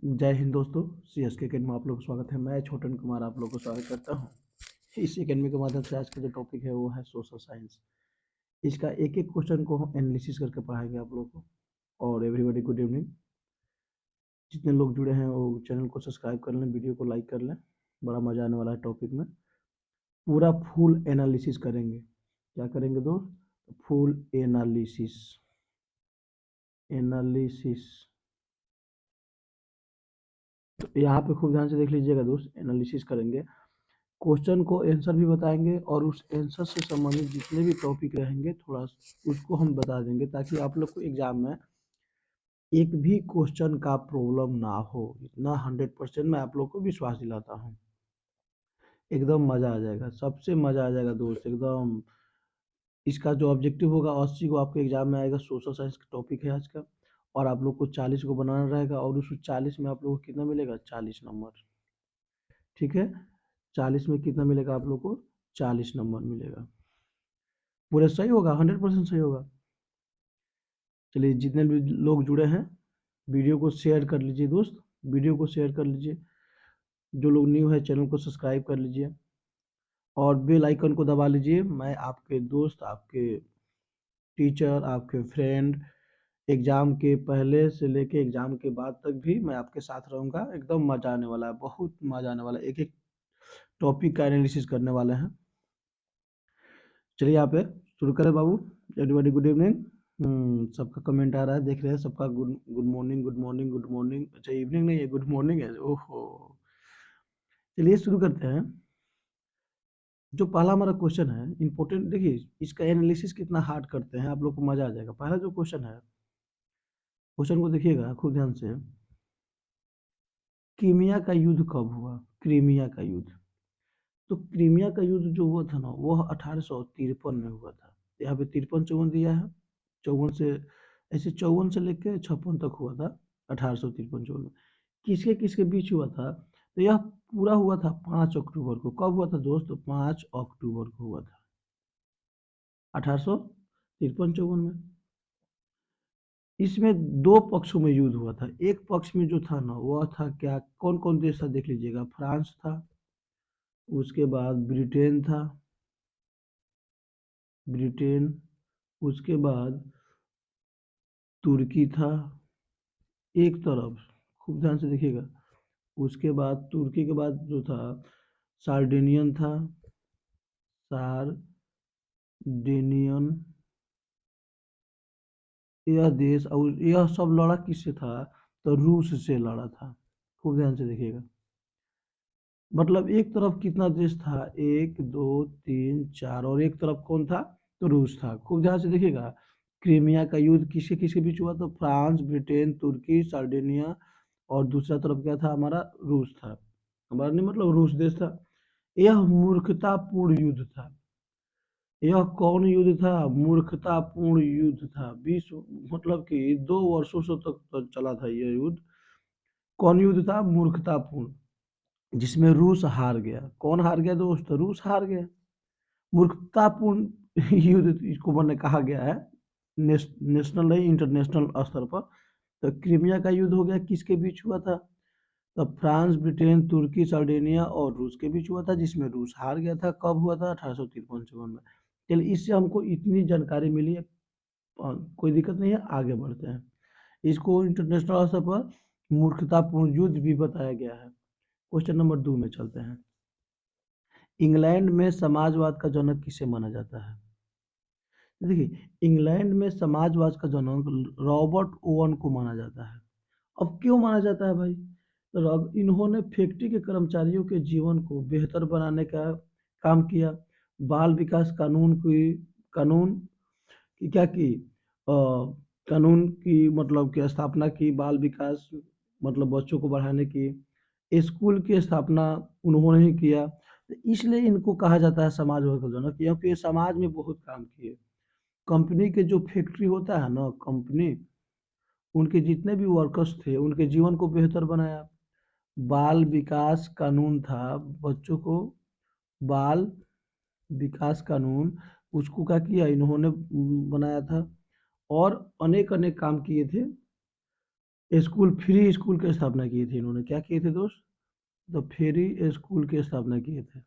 जय हिंद दोस्तों। CSK academy में आप लोग का स्वागत है। मैं छोटन कुमार आप लोग को स्वागत करता हूँ। इस अकेडमी के माध्यम से आज का जो टॉपिक है वो है सोशल साइंस। इसका एक एक क्वेश्चन को हम एनालिसिस करके पढ़ाएंगे आप लोग को। और एवरीबॉडी गुड इवनिंग। जितने लोग जुड़े हैं वो चैनल को सब्सक्राइब कर लें, वीडियो को लाइक कर लें। बड़ा मजा आने वाला है टॉपिक में। पूरा फुल एनालिसिस करेंगे। क्या करेंगे दोस्त? Full analysis. एनालिसिस तो यहाँ पे खूब ध्यान से देख लीजिएगा दोस्त। एनालिसिस करेंगे, क्वेश्चन को आंसर भी बताएंगे और उस आंसर से संबंधित जितने भी टॉपिक रहेंगे थोड़ा उसको हम बता देंगे, ताकि आप लोग को एग्जाम में एक भी क्वेश्चन का प्रॉब्लम ना हो। इतना 100% मैं आप लोग को विश्वास दिलाता हूँ। एकदम मज़ा आ जाएगा, सबसे मज़ा आ जाएगा दोस्त एकदम। इसका जो ऑब्जेक्टिव होगा 80 को आपके एग्जाम में आएगा। सोशल साइंस का टॉपिक है आज का। और आप लोग को 40 को बनाना रहेगा और उस 40 में आप लोग को कितना मिलेगा? 40 नंबर। ठीक है, 40 में कितना मिलेगा आप लोग को? 40 नंबर मिलेगा। पूरे सही होगा, 100% सही होगा। चलिए, जितने भी लोग जुड़े हैं वीडियो को शेयर कर लीजिए दोस्त। वीडियो को शेयर कर लीजिए। जो लोग न्यू है चैनल को सब्सक्राइब कर लीजिए और बेल आइकन को दबा लीजिए। मैं आपके दोस्त, आपके टीचर, आपके फ्रेंड, एग्ज़ाम के पहले से लेके एग्ज़ाम के बाद तक भी मैं आपके साथ रहूँगा। एकदम मज़ा आने वाला है, बहुत मज़ा आने वाला है। एक एक टॉपिक का एनालिसिस करने वाले हैं। चलिए यहाँ पे शुरू करें बाबू। Everybody good evening. सबका कमेंट आ रहा है, देख रहे हैं सबका। Good good morning, good morning, good morning. अच्छा, इवनिंग नहीं है, गुड मॉर्निंग है। ओहो, चलिए शुरू करते हैं। जो पहला हमारा क्वेश्चन है इंपॉर्टेंट, देखिए इसका एनालिसिस कितना हार्ड करते हैं, आप लोग को मजा आ जाएगा। पहला जो क्वेश्चन है, क्वेश्चन को देखिएगा खूब ध्यान से। क्रीमिया का युद्ध कब हुआ? क्रीमिया का युद्ध। तो क्रीमिया का युद्ध जो हुआ था ना, वह 1853 में हुआ था। यहाँ पे 53-54 दिया है। 54 से, ऐसे 54 से लेकर 56 तक हुआ था। 1853-54 में किसके किसके बीच हुआ था? तो यह पूरा हुआ था 5 अक्टूबर को। कब हुआ था दोस्त? 5 अक्टूबर को हुआ था 1853-54 में। इसमें दो पक्षों में युद्ध हुआ था। एक पक्ष में जो था ना, वह था क्या, कौन कौन देश था देख लीजिएगा। फ्रांस था, उसके बाद ब्रिटेन था, ब्रिटेन, उसके बाद तुर्की था एक तरफ। खूब ध्यान से देखिएगा। उसके बाद तुर्की के बाद जो था सार्डिनियन था, सार्डिनियन। यह देश और यह सब लड़ा किससे था? तो रूस से लड़ा था। खूब ध्यान से देखिएगा। मतलब एक तरफ कितना देश था? एक दो तीन चार, और एक तरफ कौन था? तो रूस था। खूब ध्यान से देखिएगा। क्रीमिया का युद्ध किसके किसके बीच हुआ? तो फ्रांस, ब्रिटेन, तुर्की, सार्डिनिया, और दूसरा तरफ क्या था? हमारा रूस था। हमारा नहीं, मतलब रूस देश था। यह मूर्खतापूर्ण युद्ध था। यह कौन युद्ध था? मूर्खतापूर्ण युद्ध था। 20, मतलब कि 2 वर्षों से तक चला था यह युद्ध। कौन युद्ध था? मूर्खतापूर्ण, जिसमें रूस हार गया। कौन हार गया दोस्त? रूस हार गया। मूर्खतापूर्ण युद्ध इसको मैंने कहा गया है। नेशनल नहीं, इंटरनेशनल स्तर पर। तो क्रीमिया का युद्ध हो गया, किसके बीच हुआ था? तब फ्रांस, ब्रिटेन, तुर्की, सार्डिनिया और रूस के बीच हुआ था, जिसमें रूस हार गया था। कब हुआ था? 1853-54 में। चलिए, इससे हमको इतनी जानकारी मिली है। कोई दिक्कत नहीं है, आगे बढ़ते हैं। इसको इंटरनेशनल स्तर पर मूर्खतापूर्ण युद्ध भी बताया गया है। क्वेश्चन नंबर 2 में चलते हैं। इंग्लैंड में समाजवाद का जनक किसे माना जाता है? देखिए, इंग्लैंड में समाजवाद का जनक रॉबर्ट ओवन को माना जाता है। अब क्यों माना जाता है भाई? तो इन्होंने फैक्ट्री के कर्मचारियों के जीवन को बेहतर बनाने का काम किया। बाल विकास कानून की क्या की? कानून की मतलब की स्थापना की। बाल विकास मतलब बच्चों को बढ़ाने की। स्कूल की स्थापना उन्होंने ही किया। तो इसलिए इनको कहा जाता है समाजवाद का जनक, क्योंकि ये समाज में बहुत काम किए। कंपनी के जो फैक्ट्री होता है ना, कंपनी, उनके जितने भी वर्कर्स थे उनके जीवन को बेहतर बनाया। बाल विकास कानून था, बच्चों को बाल विकास कानून, उसको क्या किया इन्होंने बनाया था। और अनेक अनेक काम किए थे। स्कूल फ्री स्कूल की स्थापना की थी इन्होंने। क्या किए थे दोस्त? तो फ्री स्कूल की स्थापना किए थे।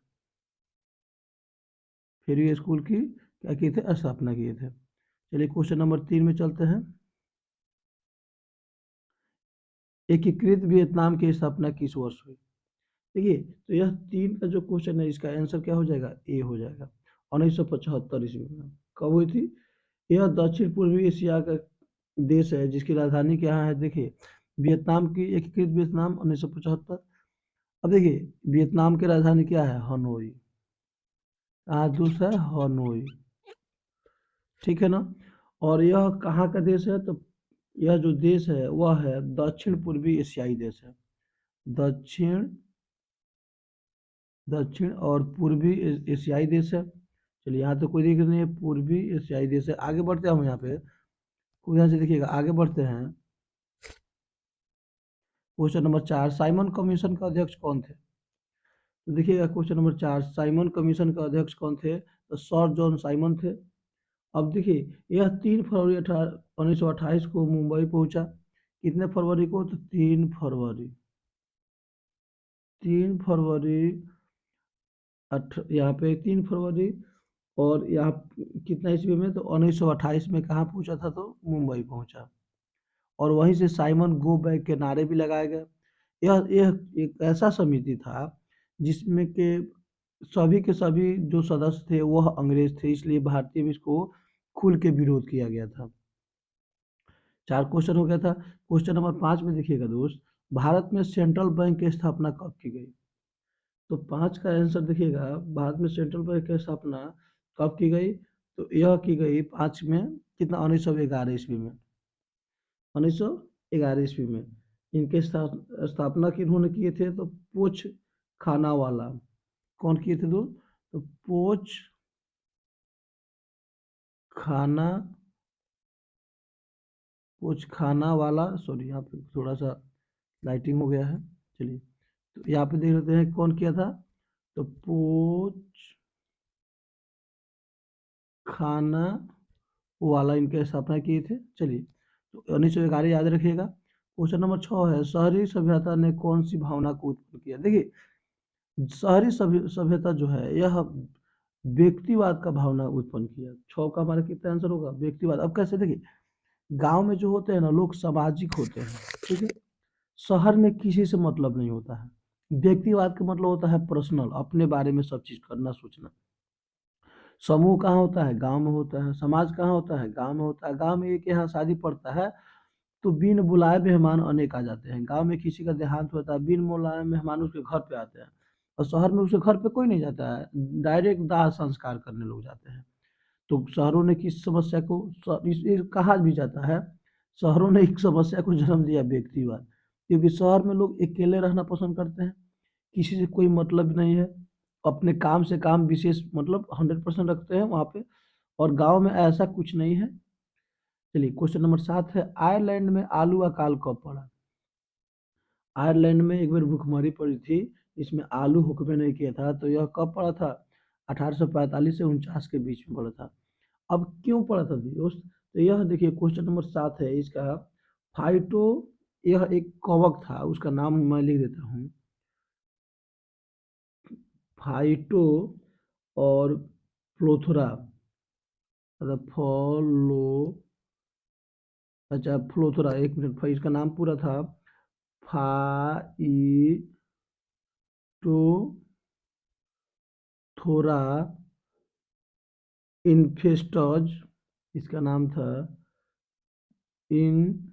फ्री स्कूल की क्या किए थे? स्थापना किए थे। चलिए क्वेश्चन नंबर 3 में चलते हैं। एकीकृत वियतनाम की स्थापना किस वर्ष हुई? देखिए, तो यह 3 का जो क्वेश्चन है इसका आंसर क्या हो जाएगा? ए हो जाएगा। 1975 ईस्वी में। कब हुई थी? यह दक्षिण पूर्वी एशिया का देश है जिसकी राजधानी क्या है? देखिए, वियतनाम की एकीकृत वियतनाम 1975। अब देखिए, वियतनाम की राजधानी क्या है? हनोई। कहाँ दूसरा है? हनोई। ठीक है ना? और यह कहाँ का देश है? तो यह जो देश है वह है दक्षिण पूर्वी एशियाई देश है। दक्षिण दक्षिण और पूर्वी एशियाई देश है। चलिए, यहाँ तो कोई दिक्कत नहीं है, पूर्वी एशियाई देश है। आगे बढ़ते हैं हम यहाँ पे, कोई यहाँ से देखिएगा, आगे बढ़ते हैं। क्वेश्चन नंबर 4, साइमन कमीशन का अध्यक्ष कौन थे? तो देखिएगा क्वेश्चन नंबर 4, साइमन कमीशन का अध्यक्ष कौन थे? तो सर जॉन साइमन थे। अब देखिए, यह 3 फरवरी 1928 को मुंबई पहुंचा। कितने फरवरी को? तो 3 फरवरी। 3 फरवरी यहाँ पे 3 फरवरी। और यहाँ कितना ईस्वी में? तो 1928 में कहाँ पहुंचा था? तो मुंबई पहुंचा। और वहीं से साइमन गो बैक के नारे भी लगाए गए। यह एक ऐसा समिति था जिसमें के सभी के सभी जो सदस्य थे वह अंग्रेज थे, इसलिए भारतीय भी इसको खुल के विरोध किया गया था। 4 क्वेश्चन हो गया था। क्वेश्चन नंबर 5 में देखिएगा दोस्त, भारत में सेंट्रल बैंक की स्थापना कब की गई? तो 5 का आंसर देखिएगा, भारत में सेंट्रल बैंक की स्थापना कब की गई? तो यह की गई 5 में, कितना? 1911 ईस्वी में। 1911 ईस्वी में इनके स्थापना किन्होंने किए थे? तो पोच खाना वाला। कौन किए थे दोस्त? तो पोच खाना पोच खाना वाला, सॉरी यहाँ पे थोड़ा सा लाइटिंग हो गया है। चलिए, तो यहाँ पे देख लेते हैं कौन किया था। तो पोच खाना वाला इनके स्थापना किए थे। चलिए, तो 1911 याद रखिएगा। क्वेश्चन नंबर 6 है, शहरी सभ्यता ने कौन सी भावना को उत्पन्न किया? देखिए, शहरी सभ्यता जो है यह व्यक्तिवाद का भावना उत्पन्न किया। 6 का हमारा कितना आंसर होगा? व्यक्तिवाद। अब कैसे? देखिए, गांव में जो होते हैं ना लोग, सामाजिक होते हैं। ठीक है? शहर में किसी से मतलब नहीं होता है। व्यक्तिवाद का मतलब होता है पर्सनल, अपने बारे में सब चीज करना, सोचना। समूह कहाँ होता है? गांव में होता है। समाज कहाँ होता है? गांव में होता है। गांव में एक यहाँ शादी पड़ता है तो बिन बुलाए मेहमान अनेक आ जाते हैं। गांव में किसी का देहांत होता है, बिन बुलाए मेहमान उसके घर पे आते हैं। और शहर में उसके घर पे कोई नहीं जाता है, डायरेक्ट दाह संस्कार करने लोग जाते हैं। तो शहरों ने किस समस्या को ये कहा भी जाता है, शहरों ने एक समस्या को जन्म दिया, व्यक्तिवाद। क्योंकि शहर में लोग अकेले रहना पसंद करते हैं, किसी से कोई मतलब नहीं है, अपने काम से काम विशेष मतलब 100% रखते हैं वहाँ पे। और गांव में ऐसा कुछ नहीं है। चलिए, क्वेश्चन नंबर 7 है, आयरलैंड में आलू अकाल कब पड़ा? आयरलैंड में एक बार भूखमरी पड़ी थी, इसमें आलू हुक्म नहीं किया था। तो यह कब पड़ा था? 1845 से 49 के बीच में पड़ा था। अब क्यों पड़ा था दोस्त? तो यह देखिए क्वेश्चन नंबर 7 है इसका, फाइटो, यह एक कवक था, उसका नाम मैं लिख देता हूँ। फाइटो और प्लोथोरा, मतलब फॉलो, अच्छा फ्लोथोरा, एक मिनट, भाई इसका नाम पूरा था फाइटो थोरा इन्फेस्टज, इसका नाम था इन्फेस्टस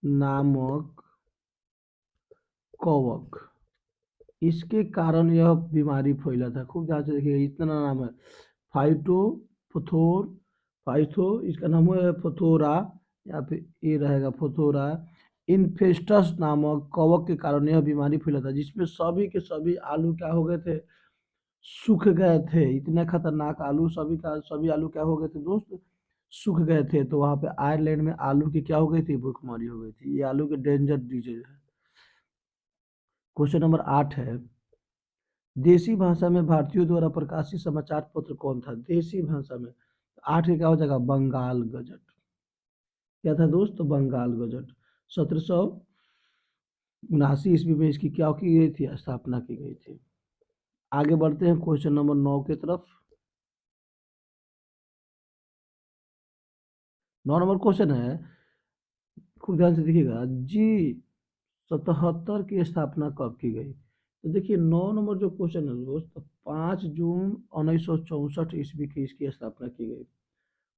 नामक कवक। इसके कारण यह बीमारी फैला था। खूब ध्यान से देखिएगा, इतना नाम है, फाइटो फथोर, फाइथो, इसका नाम है फथोरा, यहाँ पे ये रहेगा फथोरा इन्फेस्टस नामक कवक के कारण यह बीमारी फैला था, जिसमें सभी के सभी आलू क्या हो गए थे? सूख गए थे। इतने खतरनाक आलू, सभी का सभी आलू क्या हो गए थे दोस्त? सूख गए थे। तो वहां पे आयरलैंड में आलू की क्या हो गई थी? भूखमरी हो गई थी। ये आलू के डेंजर डिजीज है। क्वेश्चन नंबर 8 है, देसी भाषा में भारतीयों द्वारा प्रकाशित समाचार पत्र कौन था? देसी भाषा में 8 का क्या हो जाएगा बंगाल गजट। क्या था दोस्त, तो बंगाल गजट 1779 ईस्वी में इसकी क्या की गई थी, स्थापना की गई थी। आगे बढ़ते हैं क्वेश्चन नंबर 9 की तरफ। 9 नंबर क्वेश्चन है, खूब ध्यान से देखिएगा, जी 77 की स्थापना कब की गई। तो देखिए 9 नंबर जो क्वेश्चन है दोस्त, 5 जून 1964 ईस्वी की इसकी स्थापना की गई।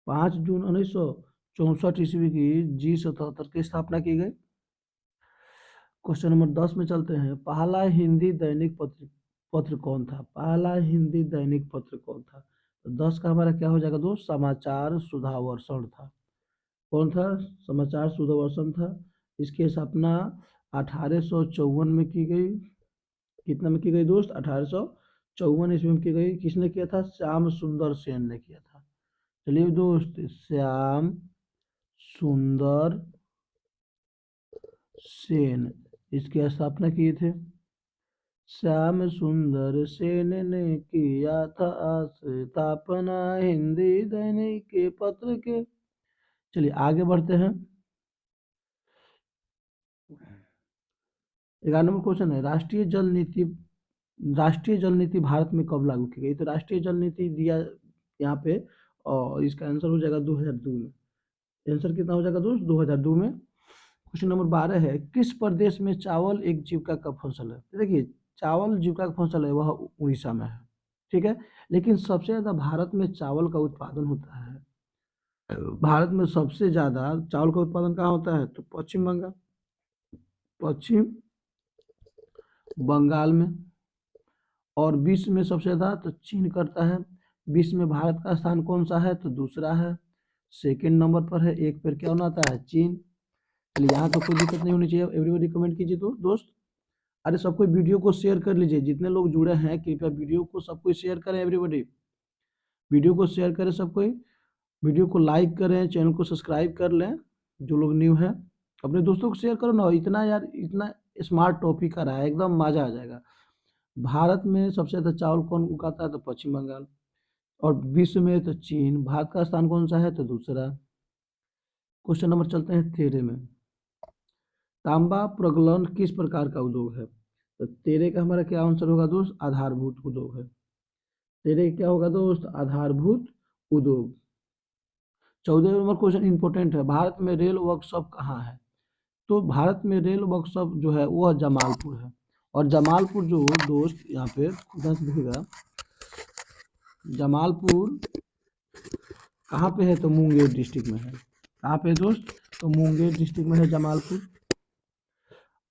5 जून 1964 ईस्वी की जी 77 की स्थापना की गई। क्वेश्चन नंबर 10 में चलते हैं, पहला हिंदी दैनिक पत्र पत्र कौन था, पहला हिंदी दैनिक पत्र कौन था। तो 10 का हमारा क्या हो जाएगा दोस्त, समाचार सुधावर्षण था। कौन था, समाचार सुधावर्षण था। इसकी स्थापना 1854 में की गई। कितना में की गई दोस्त, 1854 ईस्वी में की गई। किसने किया था, श्याम सुंदर सेन ने किया था। चलिए दोस्त, श्याम सुंदर सेन इसकी स्थापना किए थे। श्याम सुंदर सेन ने किया था स्थापना हिंदी दैनिक के पत्र के। चलिए आगे बढ़ते हैं। 11 नंबर क्वेश्चन है, राष्ट्रीय जल नीति भारत में कब लागू की गई। तो राष्ट्रीय जल नीति दिया यहाँ पे, और इसका आंसर हो जाएगा 2002 में। आंसर कितना हो जाएगा दोस्त, 2002 में। क्वेश्चन नंबर 12 है, किस प्रदेश में चावल एक जीविका का फसल है। तो देखिए चावल जीविका का फसल है वह उड़ीसा में है, ठीक है। लेकिन सबसे ज्यादा भारत में चावल का उत्पादन होता है, भारत में सबसे ज्यादा चावल का उत्पादन कहाँ होता है, तो पश्चिम बंगाल, पश्चिम बंगाल में। और विश्व में सबसे ज्यादा तो चीन करता है। विश्व में भारत का स्थान कौन सा है, तो दूसरा है, सेकंड नंबर पर है। एक पर क्या बनाता है, चीन। चलिए यहाँ तो कोई दिक्कत नहीं होनी चाहिए, एवरीबॉडी कमेंट कीजिए तो दोस्त। अरे सबको वीडियो को शेयर कर लीजिए, जितने लोग जुड़े हैं कृपया वीडियो को सबको शेयर करें, एवरीबॉडी वीडियो को शेयर करें, सबको वीडियो को लाइक करें, चैनल को सब्सक्राइब कर लें। जो लोग न्यू हैं अपने दोस्तों को शेयर करो ना, इतना यार इतना स्मार्ट टॉपिक आ रहा है, एकदम मजा आ जाएगा। भारत में सबसे ज्यादा चावल कौन उगाता है, तो पश्चिम बंगाल। और विश्व में तो चीन। भारत का स्थान कौन सा है, तो दूसरा। क्वेश्चन नंबर चलते हैं 13 में, तांबा प्रगलन किस प्रकार का उद्योग है। तो 13 का हमारा क्या आंसर होगा दोस्त, आधारभूत उद्योग है। 13 क्या होगा दोस्त, आधारभूत उद्योग। 14 नंबर क्वेश्चन इंपॉर्टेंट है, भारत में रेल वर्कशॉप कहाँ है। तो भारत में रेल वर्कशॉप जो है वह जमालपुर है। और जमालपुर जो दोस्त यहाँ पे ध्यान से देखिएगा, जमालपुर कहाँ पे है, तो मुंगेर डिस्ट्रिक्ट में है। कहाँ पे है दोस्त, तो मुंगेर डिस्ट्रिक्ट में है जमालपुर।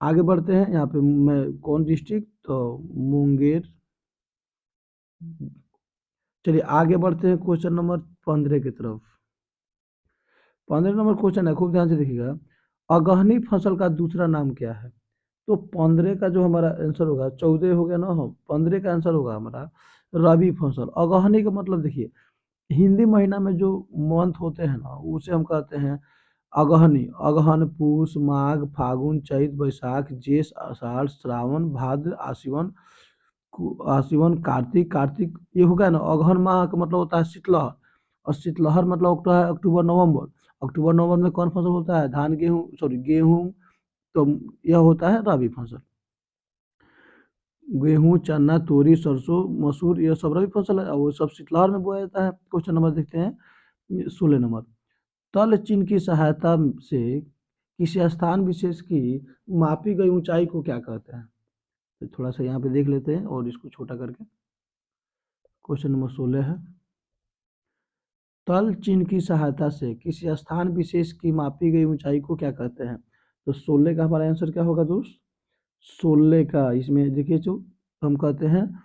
आगे बढ़ते हैं, यहाँ पे मैं कौन डिस्ट्रिक्ट, तो मुंगेर। चलिए आगे बढ़ते हैं क्वेश्चन नंबर 15 की तरफ। 15 नंबर क्वेश्चन है, खूब ध्यान से देखिएगा, अगहनी फसल का दूसरा नाम क्या है। तो 15 का जो हमारा आंसर होगा, 14 हो गया ना, हो 15 का आंसर होगा हमारा रबी फसल। अगहनी का मतलब देखिए, हिंदी महीना में जो मंथ होते हैं ना उसे हम कहते हैं अगहनी। अगहन पूस माघ फागुन चैत बैसाख जेठ आषाढ़ श्रावण भाद्र आश्विन आश्विन कार्तिक। कार्तिक ये हो गया ना। अगहन माह का मतलब होता है शीतलहर, और शीतलहर मतलब होता है अक्टूबर नवंबर। अक्टूबर नवंबर में कौन फसल होता है, धान गेहूं, सॉरी गेहूं। तो यह होता है रबी फसल। गेहूं चना तोरी सरसों मसूर यह सब रबी फसल है, और वो सब शीतलहर में बोया जाता है। क्वेश्चन नंबर देखते हैं 16 नंबर, तल चिन्ह की सहायता से किसी स्थान विशेष की मापी गई ऊंचाई को क्या कहते हैं। तो थोड़ा सा यहाँ पे देख लेते हैं और इसको छोटा करके। क्वेश्चन नंबर 16 है, तल चिन्ह की सहायता से किसी स्थान विशेष की मापी गई ऊंचाई को क्या कहते हैं। तो 16 का हमारा आंसर क्या होगा दोस्त, 16 का इसमें देखिए जो हम कहते हैं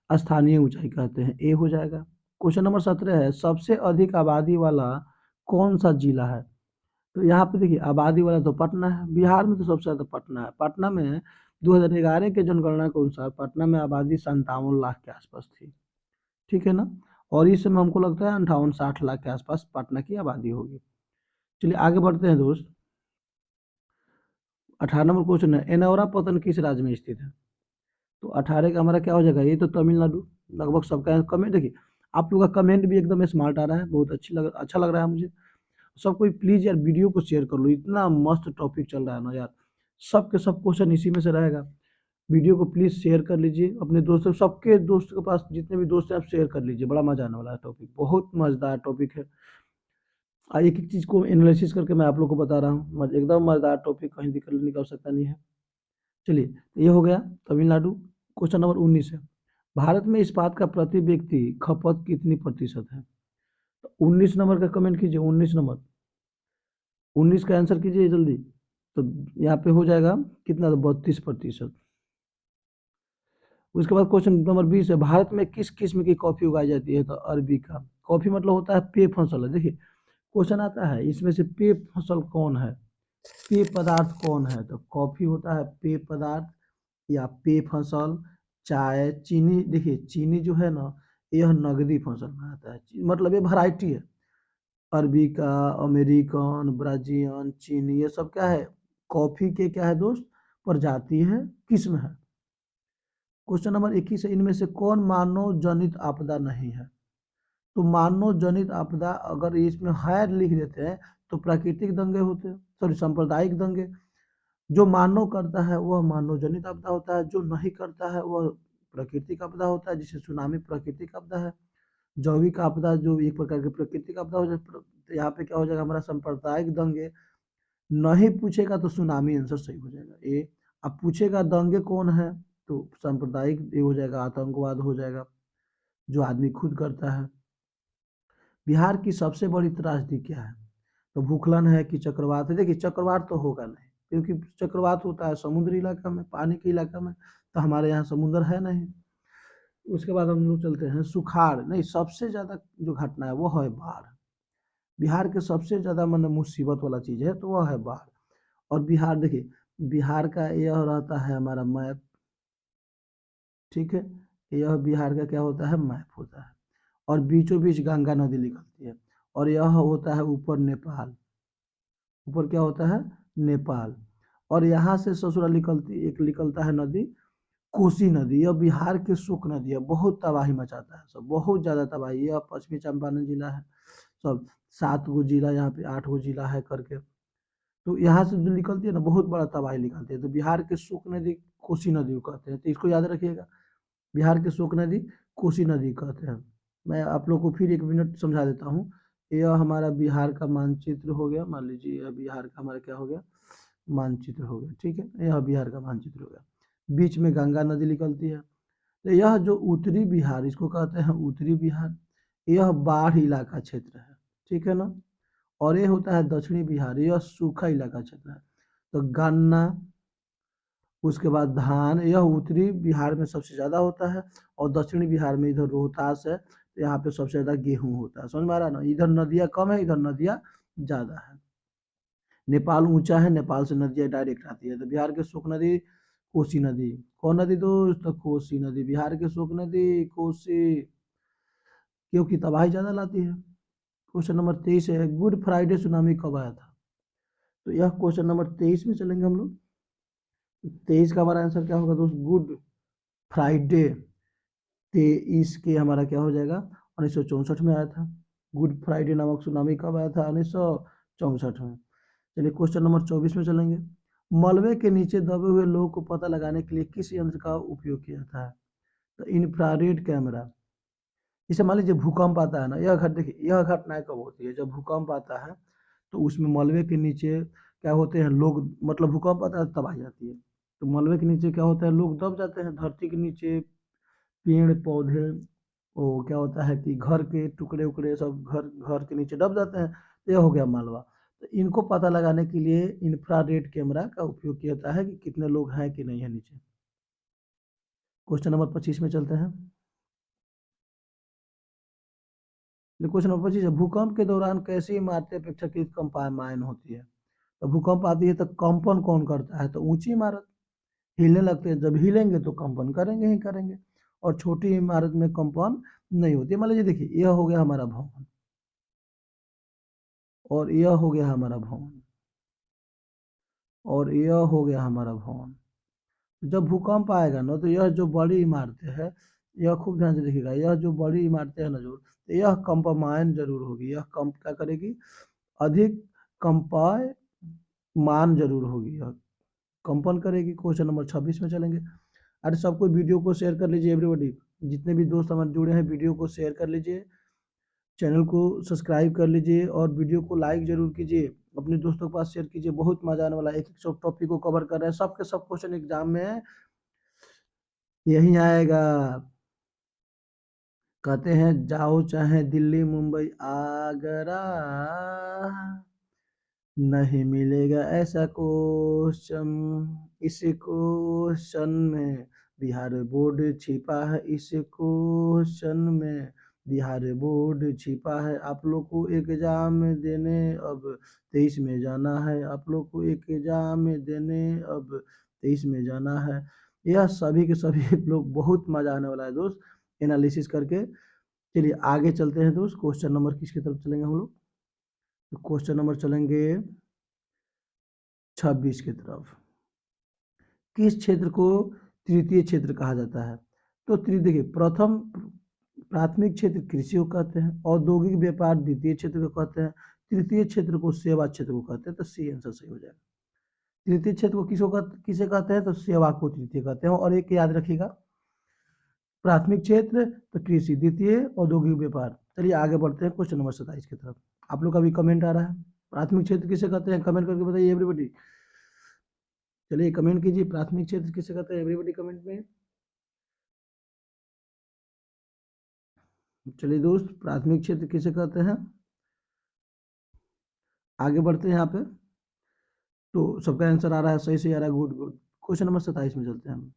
स्थानीय ऊंचाई कहते हैं, ए हो जाएगा। क्वेश्चन नंबर 17 है, सबसे अधिक आबादी वाला कौन सा जिला है। तो यहाँ पे देखिए आबादी वाला तो पटना है, बिहार में तो सबसे ज्यादा पटना है। पटना में 2011 के जनगणना के अनुसार पटना में आबादी 57 लाख के आसपास थी, ठीक है ना। और इस समय हमको लगता है 58-60 लाख के आसपास पटना की आबादी होगी। चलिए आगे बढ़ते हैं दोस्त। 18 नंबर क्वेश्चन है, एनौरा पतन किस राज्य में स्थित है। तो 18 का हमारा क्या हो जाएगा, ये तो तमिलनाडु। लगभग सबका कमेंट देखिए, आप लोगों का कमेंट भी एकदम स्मार्ट आ रहा है, बहुत अच्छा लग रहा है मुझे। सब कोई प्लीज़ यार वीडियो को शेयर कर लो, इतना मस्त टॉपिक चल रहा है ना यार, सब के सब क्वेश्चन इसी में से रहेगा। वीडियो को प्लीज़ शेयर कर लीजिए अपने दोस्तों, सबके दोस्त के पास जितने भी दोस्त हैं आप शेयर कर लीजिए, बड़ा मज़ा आने वाला है, टॉपिक बहुत मज़ेदार टॉपिक है। एक एक चीज़ को एनालिसिस करके मैं आप लोग को बता रहा हूँ, एकदम मज़ेदार टॉपिक, कहीं निकलने की आवश्यकता नहीं है। चलिए, तो ये हो गया तमिलनाडु। क्वेश्चन नंबर 19 है, भारत में इस्पात का प्रति व्यक्ति खपत कितनी प्रतिशत है? तो 19 नंबर का कमेंट कीजिए, 19 नंबर, 19 का आंसर कीजिए जल्दी। तो यहाँ पे हो जाएगा कितना, 32%। उसके बाद क्वेश्चन नंबर 20 है, भारत में किस किस्म की कॉफी उगाई जाती है? तो अरबी का। कॉफी मतलब होता है पेय फसल है। देखिए क्वेश्चन आता है इसमें से पेय फसल कौन है, पेय पदार्थ कौन है? तो कॉफी होता है पेय पदार्थ या पेय फसल। चाय, चीनी, देखिए चीनी जो है ना, यह नगदी फसल में आता है, मतलब ये वैरायटी है। अरबिका, अमेरिकन, ब्राजीलियन, चीनी, ये सब क्या है, कॉफी के क्या है दोस्त, प्रजाति है, किस्म है। क्वेश्चन नंबर 21 है, इनमें से कौन मानव जनित आपदा नहीं है? तो मानव जनित आपदा अगर इसमें है लिख देते हैं तो प्राकृतिक दंगे होते हैं, सॉरी सांप्रदायिक दंगे। जो मानव करता है वह मानव जनित आपदा होता है, जो नहीं करता है वह प्राकृतिक आपदा होता है, जिसे सुनामी प्राकृतिक आपदा है। जैविक आपदा जो एक प्रकार की प्राकृतिक आपदा हो जाए, तो यहाँ पे क्या हो जाएगा हमारा सांप्रदायिक दंगे। नहीं पूछेगा तो सुनामी आंसर सही हो जाएगा ए। अब पूछेगा दंगे कौन है, तो सांप्रदायिक ये हो जाएगा, आतंकवाद हो जाएगा जो आदमी खुद करता है। बिहार की सबसे बड़ी त्रासदी क्या है? तो भूखलन है कि चक्रवात है? देखिए चक्रवात तो होगा नहीं, क्योंकि चक्रवात होता है समुद्री इलाका में, पानी के इलाका में, तो हमारे यहाँ समुद्र है नहीं। उसके बाद हम लोग चलते हैं सुखाड़, नहीं सबसे ज़्यादा जो घटना है वो है बाढ़। बिहार के सबसे ज़्यादा मतलब मुसीबत वाला चीज़ है तो वह है बाढ़। और बिहार देखिए, बिहार का यह रहता है हमारा मैप, ठीक है, यह बिहार का क्या होता है, मैप होता है। और बीचों बीच गंगा नदी निकलती है, और यह होता है ऊपर नेपाल, ऊपर क्या होता है, नेपाल। और यहाँ से ससुरा निकलती, एक निकलता है नदी, कोसी नदी, यह बिहार की शुक नदी है, बहुत तबाही मचाता है सब, बहुत ज़्यादा तबाही। यह पश्चिमी चंपारण जिला है, सब 7 गो जिला, यहाँ पे 8 गो जिला है करके। तो यहाँ से जो निकलती है ना, बहुत बड़ा तबाही निकलती है। तो बिहार की शुक नदी कोसी नदी को कहते हैं, तो इसको याद रखिएगा, बिहार की शुक नदी कोसी नदी कहते हैं। मैं आप लोग को फिर 1 मिनट समझा देता हूँ। यह हमारा बिहार का मानचित्र हो गया, मान लीजिए यह बिहार का हमारा क्या हो गया, मानचित्र हो गया, ठीक है, यह बिहार का मानचित्र हो गया। बीच में गंगा नदी निकलती है। तो यह जो उत्तरी बिहार, इसको कहते हैं उत्तरी बिहार, यह बाढ़ इलाका क्षेत्र है, ठीक है ना। और ये होता है दक्षिणी बिहार, यह सूखा इलाका क्षेत्र है। तो गन्ना, उसके बाद धान, यह उत्तरी बिहार में सबसे ज़्यादा होता है। और दक्षिणी बिहार में इधर रोहतास है, तो यहाँ पे सबसे ज़्यादा गेहूँ होता है, समझ में आ रहा है ना। इधर नदियाँ कम है, इधर नदियाँ ज़्यादा है। नेपाल ऊंचा है, नेपाल से नदियाँ डायरेक्ट आती है। तो बिहार के शोक नदी कोसी नदी, कौन नदी दोस्त, तो कोसी नदी, बिहार के शोक नदी कोसी, क्योंकि तबाही ज़्यादा लाती है। क्वेश्चन नंबर 23 है, गुड फ्राइडे सुनामी कब आया था? तो यह क्वेश्चन नंबर 23 में चलेंगे हम लोग। 23 का हमारा आंसर क्या होगा दोस्त, गुड फ्राइडे 23 के हमारा क्या हो जाएगा, 1964 में आया था। गुड फ्राइडे नामक सुनामी कब आया था, 1964 में। चलिए क्वेश्चन नंबर 24 में चलेंगे, मलबे के नीचे दबे हुए लोगों को पता लगाने के लिए किस यंत्र का उपयोग किया जाता है? तो इंफ्रारेड कैमरा। जैसे मान लीजिए भूकंप आता है ना, यह घट देखिए, यह घटनाएं कब होती है, जब भूकंप आता है तो उसमें मलबे के नीचे क्या होते हैं लोग, मतलब भूकंप आता है तो तबाही आती है, तो मलबे के नीचे क्या होता है, लोग दब जाते हैं धरती के नीचे, पेड़ पौधे, वो क्या होता है कि घर के टुकड़े उकड़े सब घर घर के नीचे दब जाते हैं, तो यह हो गया मालवा। तो इनको पता लगाने के लिए इंफ्रारेड कैमरा का उपयोग किया जाता है कि कितने लोग हैं कि नहीं है नीचे। क्वेश्चन नंबर 25 में चलते हैं। क्वेश्चन नंबर 25 है, भूकंप के दौरान कैसी इमारतें अपेक्षाकृत कंपायमान होती है? तो भूकंप आती है तो कंपन कौन करता है? तो ऊंची इमारत, हिलने लगते हैं, जब हिलेंगे तो कंपन करेंगे ही करेंगे। और छोटी इमारत में कंपन नहीं होती। मान लीजिए देखिए, यह हो गया हमारा भवन, और यह हो गया हमारा भवन, और यह हो गया हमारा भवन। जब भूकंप आएगा ना, तो यह जो बड़ी इमारतें हैं यह खूब ध्यान से देखिएगा, यह जो बड़ी इमारतें हैं ना जो, तो यह कंपमायन जरूर होगी, यह कंप क्या करेगी, अधिक कंपायमान जरूर होगी, यह कंपन करेगी। क्वेश्चन नंबर 26 में चलेंगे। अरे सबको वीडियो को शेयर कर लीजिए एवरीबॉडी, जितने भी दोस्त हमारे जुड़े हैं वीडियो को शेयर कर लीजिए, चैनल को सब्सक्राइब कर लीजिए और वीडियो को लाइक जरूर कीजिए, अपने दोस्तों के पास शेयर कीजिए। बहुत मजा आने वाला है, एक एक सब टॉपिक को कवर कर रहे हैं, सबके सब क्वेश्चन एग्जाम में यही आएगा। कहते हैं जाओ चाहे दिल्ली मुंबई आगरा, नहीं मिलेगा ऐसा क्वेश्चन, इस क्वेश्चन में बिहार बोर्ड छिपा है, इस क्वेश्चन में बिहार बोर्ड छिपा है। आप लोग को एग्जाम देने अब 23 में जाना है, आप लोग को एग्जाम देने अब 23 में जाना है। यह सभी के सभी लोग बहुत मजा आने वाला है दोस्त एनालिसिस करके। चलिए आगे चलते हैं दोस्त, क्वेश्चन नंबर किसकी तरफ चलेंगे हम लोग, तो क्वेश्चन नंबर चलेंगे 26 की तरफ। किस क्षेत्र को तृतीय क्षेत्र कहा जाता है, तो देखिए प्रथम प्राथमिक क्षेत्र कृषि को कहते हैं, औद्योगिक व्यापार द्वितीय क्षेत्र को कहते हैं, तृतीय क्षेत्र को सेवा क्षेत्र को कहते हैं, तो सी आंसर सही हो जाएगा। तृतीय क्षेत्र को किसे कहते हैं, तो सेवा को तृतीय कहते हैं। और एक याद रखिएगा, प्राथमिक क्षेत्र तो कृषि, द्वितीय औद्योगिक व्यापार। चलिए आगे बढ़ते हैं क्वेश्चन नंबर 27 की तरफ। आप लोग का भी कमेंट आ रहा है, प्राथमिक क्षेत्र किसे कहते हैं, कमेंट करके बताइए एवरीबॉडी। चलिए कमेंट कीजिए, प्राथमिक क्षेत्र किसे कहते हैं एवरीबॉडी कमेंट में। चलिए दोस्त, प्राथमिक क्षेत्र किसे कहते हैं, आगे बढ़ते हैं यहाँ पे। तो सबका आंसर आ रहा है, सही से आ रहा है, गुड गुड। क्वेश्चन नंबर 27 में चलते हैं हम।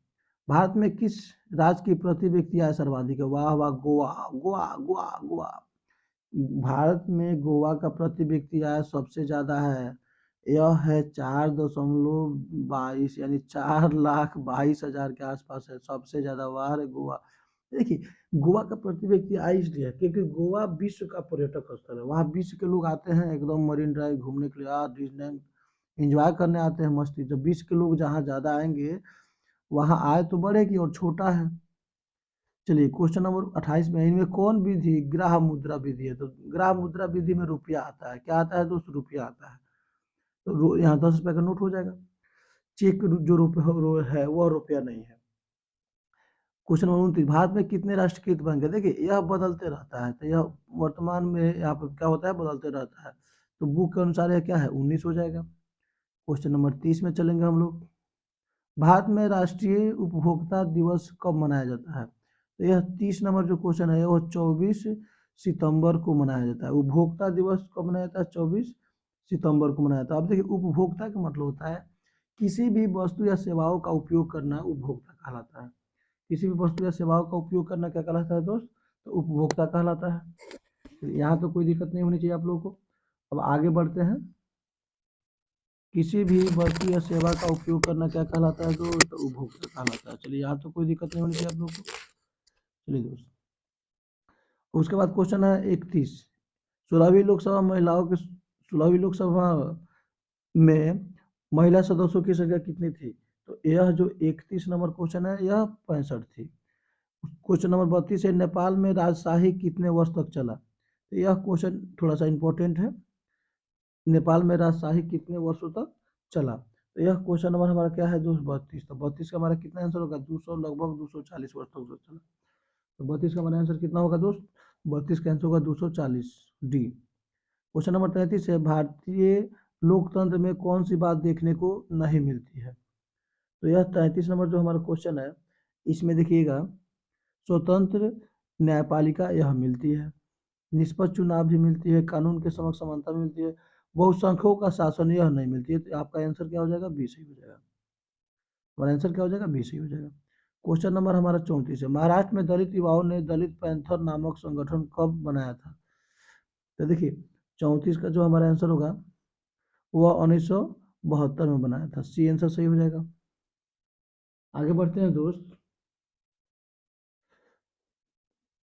भारत में किस राज्य की प्रति व्यक्ति आय सर्वाधिक है, वाह वाह, गोवा गोवा गोवा गोवा। भारत में गोवा का प्रति व्यक्ति आय सबसे ज्यादा है, यह है 4.22, यानी 4,22,000 के आसपास है, सबसे ज्यादा वह है गोवा। देखिए गोवा का प्रति व्यक्ति आय इसलिए है क्योंकि गोवा विश्व का पर्यटक स्थल है, वहाँ विश्व के लोग आते हैं एकदम मरीन ड्राइव घूमने के लिए, यार डिज्नीलैंड एंजॉय करने आते हैं मस्ती। जब विश्व के लोग जहाँ ज्यादा आएंगे वहाँ आय तो बढ़ेगी, और छोटा है। चलिए क्वेश्चन नंबर 28 में, इनमें कौन विधि ग्राह मुद्रा विधि है, तो ग्राह मुद्रा विधि में रुपया आता है, क्या आता है दोस्त, रुपया आता है। तो यहाँ 10 रुपए का नोट हो जाएगा, चेक जो रुपये है वह रुपया नहीं है। क्वेश्चन नंबर 29, भारत में कितने राष्ट्रीयकृत बैंक है, देखिए यह बदलते रहता है, तो यह वर्तमान में यहाँ पर क्या होता है, बदलते रहता है। तो बुक के अनुसार यह क्या है, 19 हो जाएगा। क्वेश्चन नंबर 30 में चलेंगे हम लोग। भारत में राष्ट्रीय उपभोक्ता दिवस कब मनाया जाता है, तो यह 30 नंबर जो क्वेश्चन है वो 24 सितंबर को मनाया जाता है। उपभोक्ता दिवस कब मनाया जाता है, 24 सितंबर को मनाया जाता है। अब देखिए उपभोक्ता का मतलब होता है किसी भी वस्तु या सेवाओं का उपयोग करना उपभोक्ता कहलाता है। किसी भी वस्तु या सेवाओं का उपयोग करना क्या कहलाता है दोस्त, तो उपभोक्ता कहलाता है। तो यहाँ तो कोई दिक्कत नहीं होनी चाहिए आप लोगों को। अब आगे बढ़ते हैं, किसी भी वस्तु या सेवा का उपयोग करना क्या कहलाता है, तो उपभोक्ता कहलाता है। चलिए यहाँ तो कोई दिक्कत नहीं होनी चाहिए आप लोग को। चलिए दोस्त, उसके बाद क्वेश्चन है 31, 16वीं लोकसभा महिलाओं के 16वीं लोकसभा में महिला सदस्यों की संख्या कितनी थी, तो यह जो 31 नंबर क्वेश्चन है यह 65 थी। क्वेश्चन नंबर 32 है, नेपाल में राजशाही कितने वर्ष तक चला, तो यह क्वेश्चन थोड़ा सा इंपॉर्टेंट है, नेपाल में राजशाही कितने वर्षों तक चला। तो यह क्वेश्चन नंबर हमारा क्या है दोस्त, 32। तो 32 का हमारा कितना आंसर होगा, 200, लगभग 240 वर्ष तक चला। तो 32 का हमारा आंसर कितना होगा दोस्त, 32 का आंसर होगा 240, डी। क्वेश्चन नंबर 33 है, भारतीय लोकतंत्र में कौन सी बात देखने को नहीं मिलती है, तो यह 33 नंबर जो हमारा क्वेश्चन है, इसमें देखिएगा स्वतंत्र न्यायपालिका यह मिलती है, निष्पक्ष चुनाव भी मिलती है, कानून के समक्ष समानता भी मिलती है, बहुसंख्यों का शासन यह नहीं मिलती है। तो आपका आंसर क्या हो जाएगा, बी सही हो जाएगा। हमारा आंसर क्या हो जाएगा, बी सही हो जाएगा। क्वेश्चन नंबर हमारा 34 है, महाराष्ट्र में दलित युवाओं ने दलित पैंथर नामक संगठन कब बनाया था, तो देखिए 34 का जो हमारा आंसर होगा वह 1972 में बनाया था, सी आंसर सही हो जाएगा। आगे बढ़ते हैं दोस्त,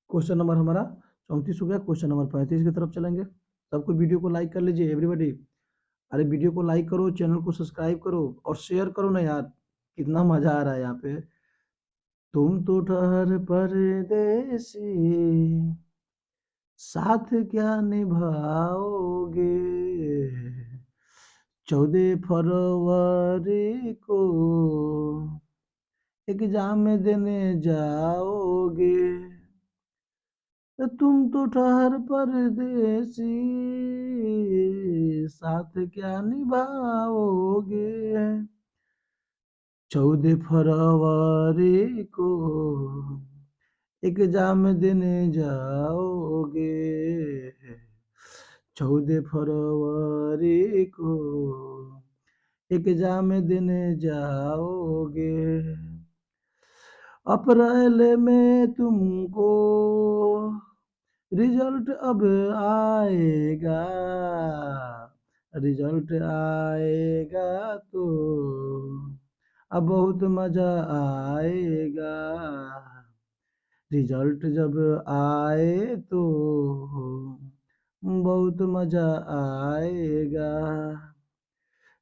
क्वेश्चन नंबर हमारा 34 हो गया। क्वेश्चन नंबर 35 की तरफ चलेंगे। सबको वीडियो को लाइक कर लीजिए एवरीबॉडी, अरे वीडियो को लाइक करो, चैनल को सब्सक्राइब करो और शेयर करो ना यार, कितना मजा आ रहा है यहाँ पे। तुम तो ठहर परदेसी, साथ क्या निभाओगे, 14 फरवरी को एग्जाम देने जाओगे, तुम तो ठहर परदेसी, साथ क्या निभाओगे, 14 फरवरी को एग्जाम देने जाओगे, 14 फरवरी को एग्जाम देने जाओगे, अप्रैल में तुमको रिजल्ट अब आएगा, रिजल्ट आएगा तो अब बहुत मजा आएगा, रिजल्ट जब आए तो बहुत मजा आएगा,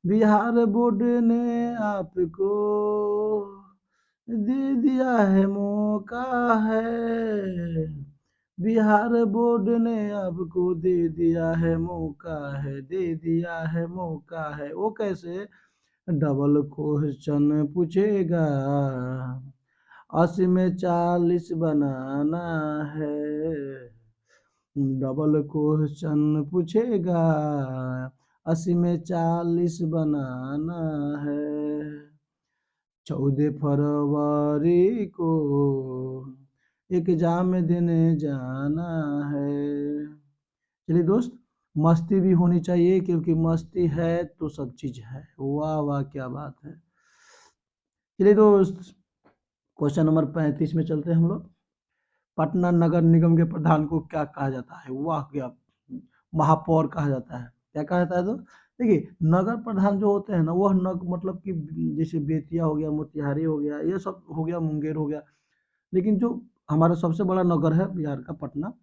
बिहार बोर्ड ने आपको दे दिया है मौका है, बिहार बोर्ड ने आपको दे दिया है मौका है, दे दिया है मौका है, वो कैसे, डबल क्वेश्चन पूछेगा, 80 में 40 बनाना है, डबल क्वेश्चन पूछेगा, 80 में 40 बनाना है, 14 फरवरी को एग्जाम देने जाना है। चलिए दोस्त, मस्ती भी होनी चाहिए, क्योंकि मस्ती है तो सब चीज है। वाह वाह, क्या बात है। चलिए दोस्त, क्वेश्चन नंबर 35 में चलते हैं हम लोग। पटना नगर निगम के प्रधान को क्या कहा जाता है? वाह, क्या महापौर कहा जाता है। क्या कहा जाता है? तो देखिए, नगर प्रधान जो होते हैं ना, वह नग मतलब कि जैसे बेतिया हो गया, मोतिहारी हो गया, ये सब हो गया, मुंगेर हो गया, लेकिन जो हमारा सबसे बड़ा नगर है बिहार का, पटना,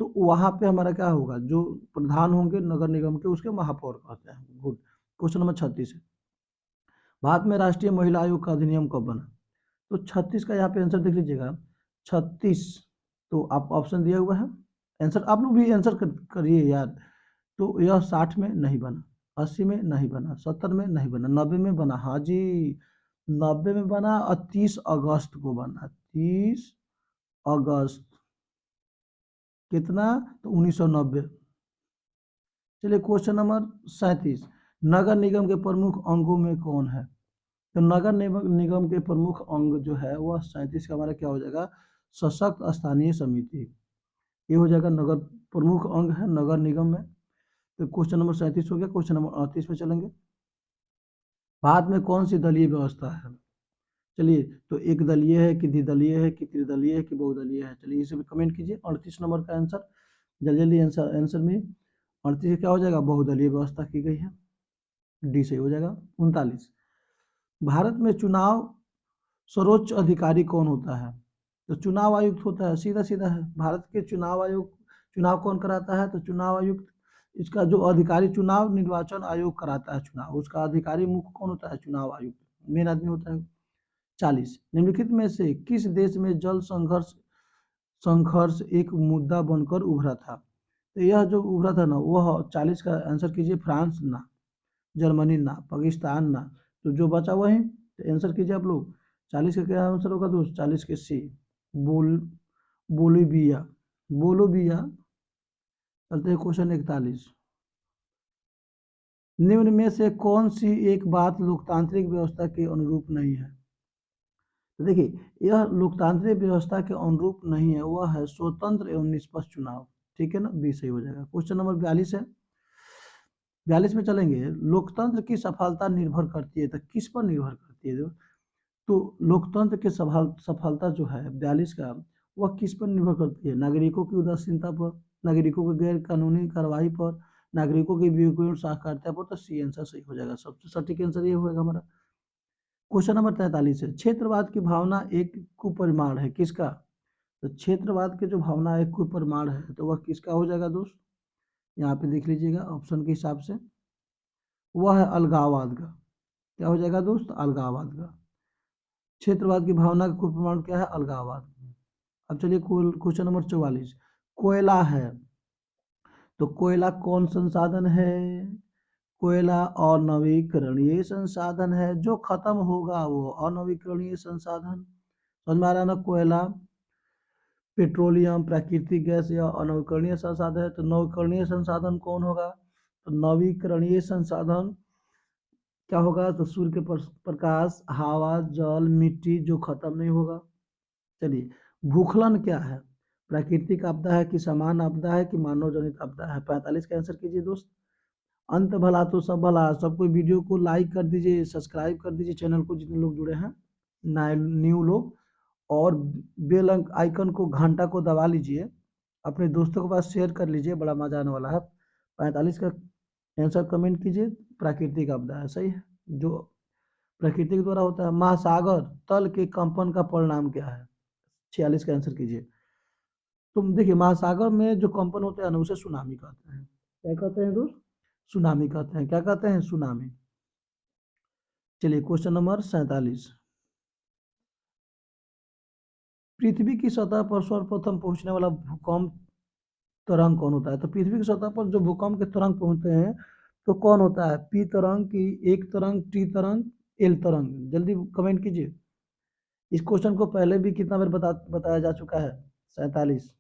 तो वहां पे हमारा क्या होगा, जो प्रधान होंगे नगर निगम के, उसके महापौर कहते हैं। गुड। क्वेश्चन नंबर 36 है, भारत में राष्ट्रीय महिला आयोग का अधिनियम कब बना? तो 36 का यहाँ पे आंसर देख लीजिएगा। 36, तो आप ऑप्शन दिया हुआ है, आंसर आप लोग भी आंसर करिए यार। तो यह 60 में नहीं बना, 80 में नहीं बना, 70 में नहीं बना, 90 में बना। हाँ जी, 90 में बना, और 30 अगस्त को बना। 30 अगस्त, कितना? तो 1990। चलिए क्वेश्चन नंबर 37, नगर निगम के प्रमुख अंगों में कौन है? तो नगर निगम के प्रमुख अंग जो है वह 37 का हमारा क्या हो जाएगा? सशक्त स्थानीय समिति, ये हो जाएगा नगर प्रमुख अंग है नगर निगम में। तो क्वेश्चन नंबर 37 हो गया। क्वेश्चन नंबर 38 पे चलेंगे। भारत में कौन सी दलीय व्यवस्था है? चलिए, तो एक दलीय है कि द्विदलीय है कि त्रिदलीय है कि बहुदलीय है? चलिए इसे भी कमेंट कीजिए। 38 नंबर का आंसर जल्दी जल्दी आंसर में 38 क्या हो जाएगा? बहुदलीय व्यवस्था की गई है, डी सही हो जाएगा। 39, भारत में चुनाव सर्वोच्च अधिकारी कौन होता है? तो चुनाव आयुक्त होता है, सीधा सीधा है। भारत के चुनाव आयोग, चुनाव कौन कराता है? तो चुनाव आयुक्त। इसका जो अधिकारी, चुनाव निर्वाचन आयोग कराता है चुनाव, उसका अधिकारी मुख्य कौन होता है? चुनाव आयुक्त, मेन आदमी होता है। 40, निम्नलिखित में से किस देश में जल संघर्ष संघर्ष एक मुद्दा बनकर उभरा था? तो यह जो उभरा था ना, वह 40 का आंसर कीजिए। फ्रांस ना, जर्मनी ना, पाकिस्तान ना, तो जो बचा वही, तो आंसर कीजिए आप लोग। 40 का क्या आंसर होगा दोस्त? 40 के सी, बोल बोलीविया, बोलोविया। चलते हैं क्वेश्चन 41, निम्न में से कौन सी एक बात लोकतांत्रिक व्यवस्था के अनुरूप नहीं है? तो देखिए, यह लोकतांत्रिक व्यवस्था के अनुरूप नहीं है, वह है स्वतंत्र एवं निष्पक्ष चुनाव। ठीक है ना, बी सही हो जाएगा। क्वेश्चन नंबर 42 है। 42 में चलेंगे। लोकतंत्र की सफलता निर्भर करती है, तो किस पर निर्भर करती है? तो लोकतंत्र की सफलता जो है 42 का, वह किस पर निर्भर करती है? नागरिकों की उदासीनता पर, नागरिकों की गैर कानूनी कार्रवाई पर, नागरिकों की विवेकपूर्ण साक्षरता पर। तो सी आंसर सही हो जाएगा, सबसे सटीक आंसर ये होगा हमारा। क्वेश्चन नंबर 43 है, क्षेत्रवाद की भावना एक कुपरिमाण है, किसका? तो क्षेत्रवाद की जो भावना एक कुपरिमाण है, तो वह किसका हो जाएगा दोस्त? यहाँ पे देख लीजिएगा ऑप्शन के हिसाब से, वह है अलगाववाद का। क्या हो जाएगा दोस्त? अलगाववाद का। क्षेत्रवाद की भावना का कुल प्रमाण क्या है? अलगाववाद। अब चलिए क्वेश्चन नंबर 44, कोयला है तो कोयला कौन संसाधन है? कोयला अनवीकरणीय संसाधन है, जो खत्म होगा वो अनवीकरणीय संसाधन। समझ में आ रहा है ना? कोयला, पेट्रोलियम, प्राकृतिक गैस या अनवीकरणीय संसाधन है। तो नवीकरणीय संसाधन कौन होगा? तो नवीकरणीय संसाधन क्या होगा? तो सूर्य के प्रकाश, हवा, जल, मिट्टी जो खत्म नहीं होगा। चलिए, भूखलन क्या है? प्राकृतिक आपदा है कि सामान्य आपदा है कि मानव जनित आपदा है? 45 का आंसर कीजिए दोस्त। अंत भला तो सब भला। सबको वीडियो को लाइक कर दीजिए, सब्सक्राइब कर दीजिए चैनल को, जितने लोग जुड़े हैं न्यू लोग, और बेल आइकन को, घंटा को दबा लीजिए, अपने दोस्तों के पास शेयर कर लीजिए, बड़ा मजा आने वाला है। 45 का आंसर कमेंट कीजिए। प्राकृतिक आपदा है, सही है, जो प्रकृति के द्वारा होता है। महासागर तल के कंपन का परिणाम क्या है? 46 का आंसर कीजिए। तुम देखिए, महासागर में जो कंपन होते हैं ना, उसे सुनामी कहते हैं। क्या कहते हैं दोस्त? सुनामी कहते हैं। क्या कहते हैं? सुनामी। चलिए, क्वेश्चन नंबर 47, पृथ्वी की सतह पर सर्वप्रथम पहुंचने वाला भूकंप तरंग कौन होता है? तो पृथ्वी की सतह पर जो भूकंप के तरंग पहुंचते हैं तो कौन होता है? पी तरंग की एक तरंग, टी तरंग, एल तरंग? जल्दी कमेंट कीजिए। इस क्वेश्चन को पहले भी कितना बार बताया जा चुका है? 47।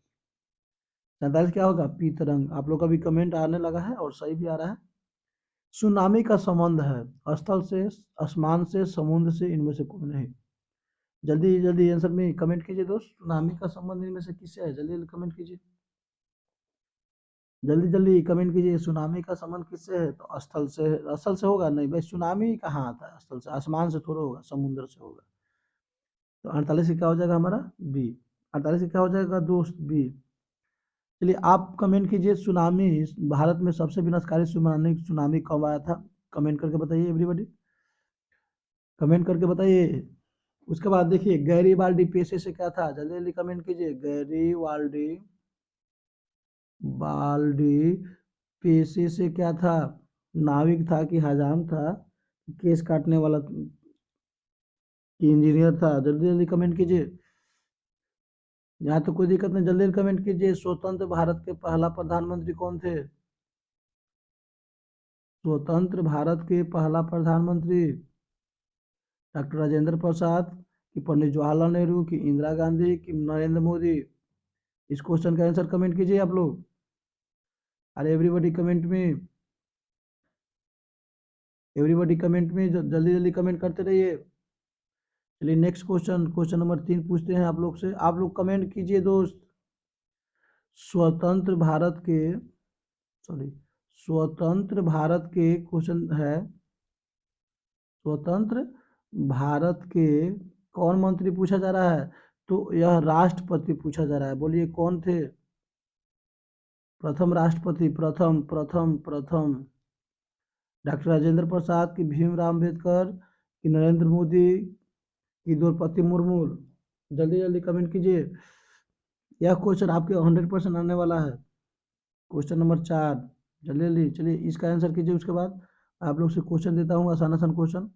47 क्या होगा? पी तरंग। आप लोग का भी कमेंट आने लगा है और सही भी आ रहा है। सुनामी का संबंध है स्थल से, आसमान से, समुद्र से, इनमें से कोई नहीं। जल्दी जल्दी आंसर में कमेंट कीजिए दोस्त। सुनामी का संबंध इनमें से किससे है? जल्दी जल्दी कमेंट कीजिए। जल्दी जल्दी कमेंट कीजिए। सुनामी का संबंध किससे है? तो स्थल से है। स्थल से होगा नहीं भाई, सुनामी कहाँ आता है स्थल से? आसमान से थोड़ा होगा, समुद्र से होगा। तो 48 क्या हो जाएगा हमारा? बी। 48 क्या हो जाएगा दोस्त? बी। चलिए, आप कमेंट कीजिए। सुनामी, भारत में सबसे विनाशकारी सुनामी कब आया था? कमेंट करके बताइए एवरीबॉडी, कमेंट करके बताइए। उसके बाद देखिए, गैरीबाल्डी पेशे से क्या था? जल्दी जल्दी कमेंट कीजिए। गैरीबाल्डी बाल्डी पेशे से क्या था? नाविक था कि हजाम था? केस काटने वाला कि इंजीनियर था? जल्दी जल्दी कमेंट कीजिए। यहाँ तो कोई दिक्कत नहीं, जल्दी जल्दी कमेंट कीजिए। स्वतंत्र भारत के पहला प्रधानमंत्री कौन थे? स्वतंत्र भारत के पहला प्रधानमंत्री डॉक्टर राजेंद्र प्रसाद कि पंडित जवाहरलाल नेहरू कि इंदिरा गांधी कि नरेंद्र मोदी? इस क्वेश्चन का आंसर कमेंट कीजिए आप लोग। अरे एवरीबॉडी कमेंट में, एवरीबॉडी कमेंट में जल्दी जल्दी कमेंट करते रहिए। चलिए, नेक्स्ट क्वेश्चन, क्वेश्चन नंबर 3 पूछते हैं आप लोग से। आप लोग कमेंट कीजिए दोस्त। स्वतंत्र भारत के, सॉरी, स्वतंत्र भारत के क्वेश्चन है। स्वतंत्र भारत के कौन मंत्री पूछा जा रहा है? तो यह राष्ट्रपति पूछा जा रहा है। बोलिए कौन थे प्रथम राष्ट्रपति? प्रथम प्रथम प्रथम डॉक्टर राजेंद्र प्रसाद की भीमराव अम्बेडकर की नरेंद्र मोदी की द्रौपदी मुर्मू? जल्दी जल्दी कमेंट कीजिए। यह क्वेश्चन आपके 100% आने वाला है। क्वेश्चन नंबर 4, जल्दी जल्दी चलिए इसका आंसर कीजिए। उसके बाद आप लोग से क्वेश्चन देता हूँ, आसान आसान क्वेश्चन।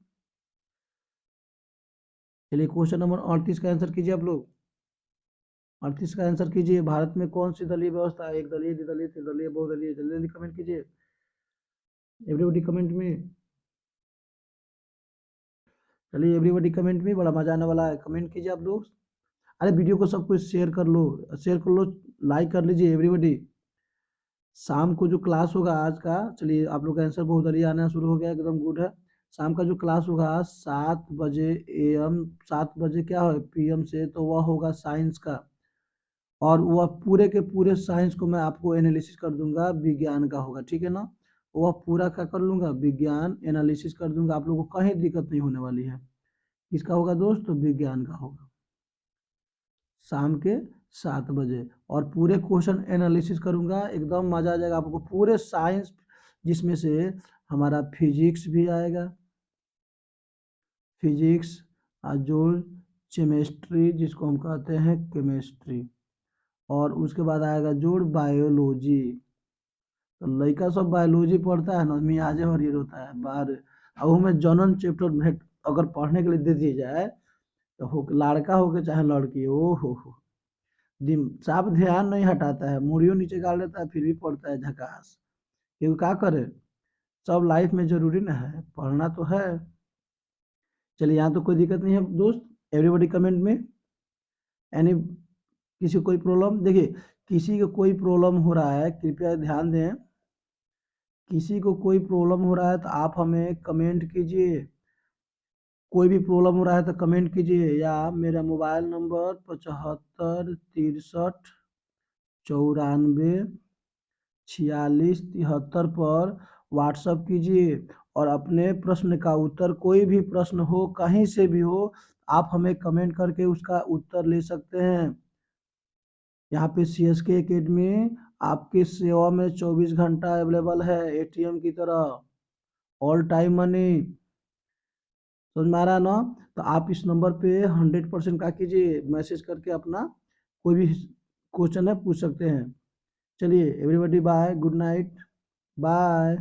चलिए, क्वेश्चन नंबर 38 का आंसर कीजिए आप लोग। 38 का आंसर कीजिए। भारत में कौन सी दलीय व्यवस्था है? एक दलीय, द्विदलीय, त्रिदलीय, बहुदलीय? जल्दी जल्दी कमेंट कीजिए एवरीबॉडी कमेंट में। चलिए, एवरीबॉडी कमेंट में, बड़ा मजा आने वाला है। कमेंट कीजिए आप लोग। अरे वीडियो को सब कुछ शेयर कर लो, शेयर कर लो, लाइक कर लीजिए एवरीबॉडी। शाम को जो क्लास होगा आज का, चलिए आप लोग का आंसर बहुदलीय आना शुरू हो गया, एकदम गुड है। शाम का जो क्लास होगा 7 बजे AM, 7 बजे क्या है PM से, तो वह होगा साइंस का। और वह पूरे के पूरे साइंस को मैं आपको एनालिसिस कर दूंगा, विज्ञान का होगा, ठीक है ना? वह पूरा क्या कर लूंगा? विज्ञान एनालिसिस कर दूंगा। आप लोगों को कहीं दिक्कत नहीं होने वाली है। किसका होगा दोस्त? तो विज्ञान का होगा, शाम के 7 बजे। और पूरे क्वेश्चन एनालिसिस करूंगा, एकदम मजा आ जाएगा आपको। पूरे साइंस, जिसमें से हमारा फिजिक्स भी आएगा, फिजिक्स, जो केमिस्ट्री जिसको हम कहते हैं केमिस्ट्री, और उसके बाद आएगा जोड़ बायोलॉजी। तो लड़का सब बायोलॉजी पढ़ता है ना, मियाजे हरियर होता है बाहर। अब हमें जनरल चैप्टर में अगर पढ़ने के लिए दे दिया जाए तो हो लड़का हो के चाहे लड़की, ओ हो साफ ध्यान नहीं हटाता है, मुड़ियों नीचे गाड़ लेता है फिर भी पढ़ता है झकास। क्योंकि क्या करे, सब लाइफ में जरूरी ना है, पढ़ना तो है। चलिए यहाँ तो कोई दिक्कत नहीं है दोस्त, एवरीबॉडी कमेंट में एनी, किसी को कोई प्रॉब्लम, देखिए किसी को कोई प्रॉब्लम हो रहा है कृपया ध्यान दें, किसी को कोई प्रॉब्लम हो रहा है तो आप हमें कमेंट कीजिए, कोई भी प्रॉब्लम हो रहा है तो कमेंट कीजिए, या मेरा मोबाइल नंबर 75 63 94 46 73 पर व्हाट्सअप कीजिए, और अपने प्रश्न का उत्तर, कोई भी प्रश्न हो कहीं से भी हो, आप हमें कमेंट करके उसका उत्तर ले सकते हैं। यहाँ पे CSK एकेडमी आपकी सेवा में 24 घंटा अवेलेबल है, ATM की तरह, ऑल टाइम मनी। समझ में आ रहा है ना? तो आप इस नंबर पे 100% क्या कीजिए, मैसेज करके अपना कोई भी क्वेश्चन है पूछ सकते हैं। चलिए everybody bye, good night, bye.